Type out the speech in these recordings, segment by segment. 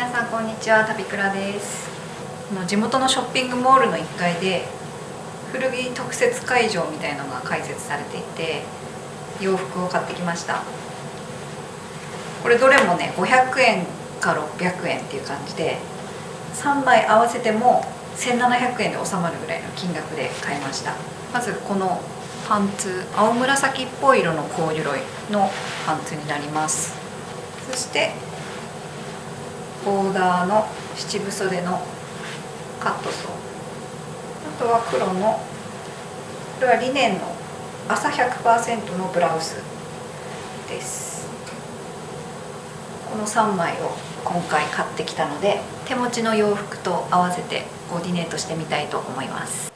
皆さんこんにちは、たびくらです。地元のショッピングモールの1階で古着特設会場みたいなのが開設されていて、洋服を買ってきました。これどれもね、500円か600円っていう感じで、3枚合わせても1700円で収まるぐらいの金額で買いました。まずこのパンツ、青紫っぽい色のコーデュロイのパンツになります。そしてボーダーの七分袖のカットソー、あとは黒の、これはリネンの麻 100% のブラウスです。この3枚を今回買ってきたので、手持ちの洋服と合わせてコーディネートしてみたいと思います。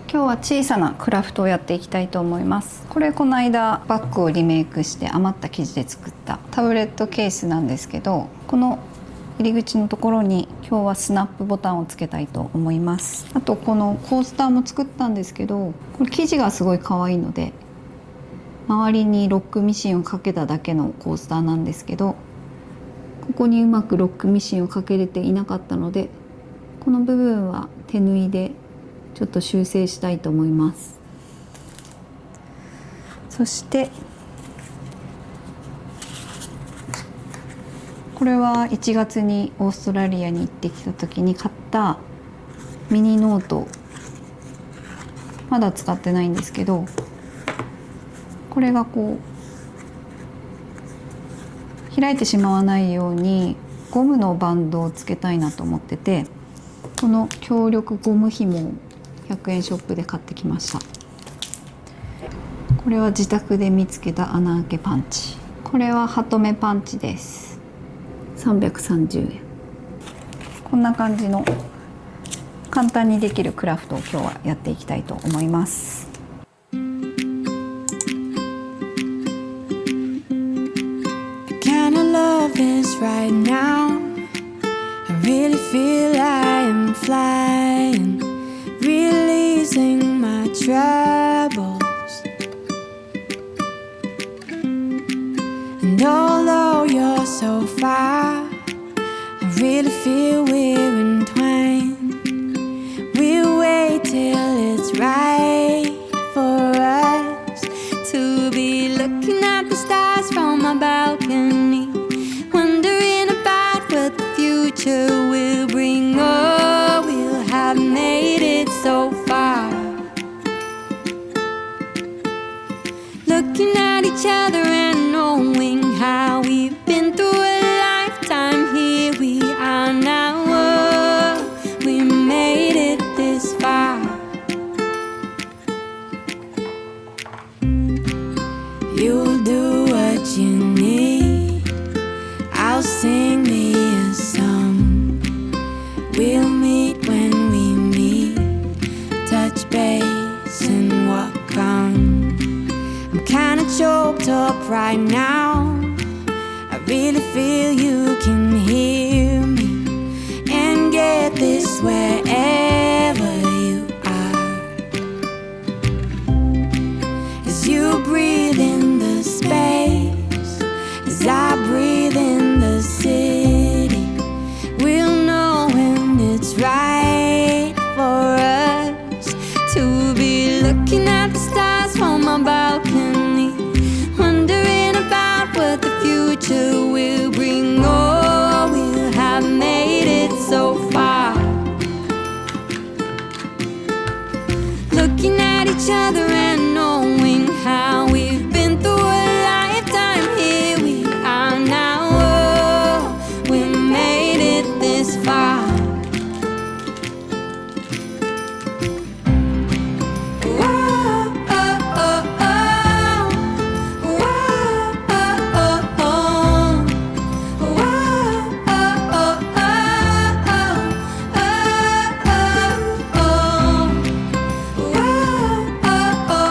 今日は小さなクラフトをやっていきたいと思います。これこの間バッグをリメイクして余った生地で作ったタブレットケースなんですけど、この入り口のところに今日はスナップボタンをつけたいと思います。あとこのコースターも作ったんですけど、これ生地がすごい可愛いので周りにロックミシンをかけただけのコースターなんですけど、ここにうまくロックミシンをかけれていなかったので、この部分は手縫いでちょっと修正したいと思います。そしてこれは1月にオーストラリアに行ってきた時に買ったミニノート、まだ使ってないんですけど、これがこう開いてしまわないようにゴムのバンドをつけたいなと思ってて、この強力ゴム紐を100円ショップで買ってきました。これは自宅で見つけた穴開けパンチ。これはハトメパンチです。330円。こんな感じの簡単にできるクラフトを今日はやっていきたいと思います。Right now, I really feel I am flying, releasing my troubles. And although you're so far, I really feel we're entwined. We'll wait till it's right for us to be looking at the stars from my balcony, wondering about what the future will bring. Oh, we'll have made it so far. Looking at each other and knowing how we've been through a lifetime. Here we are now. Oh, we made it this far. You'll do what you need, I'll sing me a song. We'll meet when we meet, touch base and walk on. I'm kinda choked up right now, I really feel you can hear me, and get this wherever you are. As you breathe in the space, as I breathe in the city, we'll know when it's right for us to be looking at the stars from our balcony, wondering about what the future will bring. Oh, we'll have made it so far. Looking at each other and knowing how we've been through a lifetime. Here we are now. Oh, we made it this far. Whoa, oh, oh, oh. Whoa, oh, oh, oh. Whoa, oh, oh, oh. Oh, oh, oh.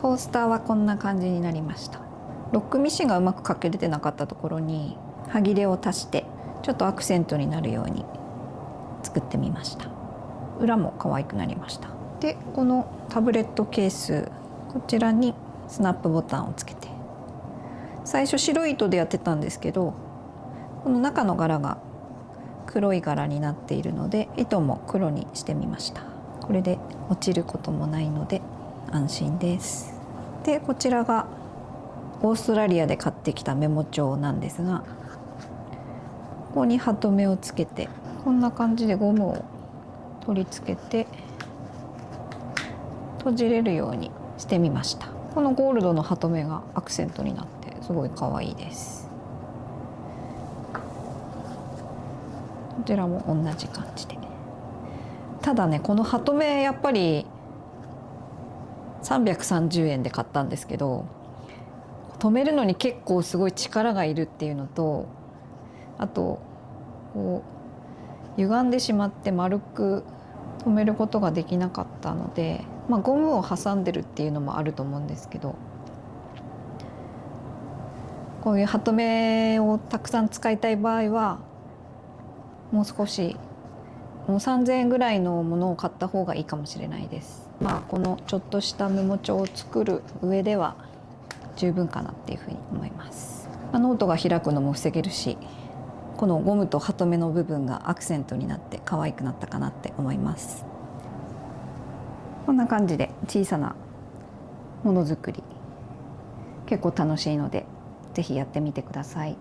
コースターはこんな感じになりました。ロックミシンがうまくかけれてなかったところに端切れを足してちょっとアクセントになるように作ってみました。裏も可愛くなりました。でこのタブレットケース、こちらにスナップボタンをつけて、最初白い糸でやってたんですけど、この中の柄が黒い柄になっているので糸も黒にしてみました。これで落ちることもないので安心です。でこちらがオーストラリアで買ってきたメモ帳なんですが、ここにハトメをつけて、こんな感じでゴムを取り付けて閉じれるようにしてみました。このゴールドのハトメがアクセントになってすごい可愛いです。こちらも同じ感じで。ただね、このハトメやっぱり330円で買ったんですけど、止めるのに結構すごい力がいるっていうのと、あとこう歪んでしまって丸く止めることができなかったので、ゴムを挟んでるっていうのもあると思うんですけど、こういうハトメをたくさん使いたい場合はもう少し、もう3000円ぐらいのものを買った方がいいかもしれないです。このちょっとしたメモ帳を作る上では十分かなっていうふうに思います。ノートが開くのも防げるし、このゴムとハトメの部分がアクセントになって可愛くなったかなって思います。こんな感じで小さなものづくり結構楽しいので、ぜひやってみてください。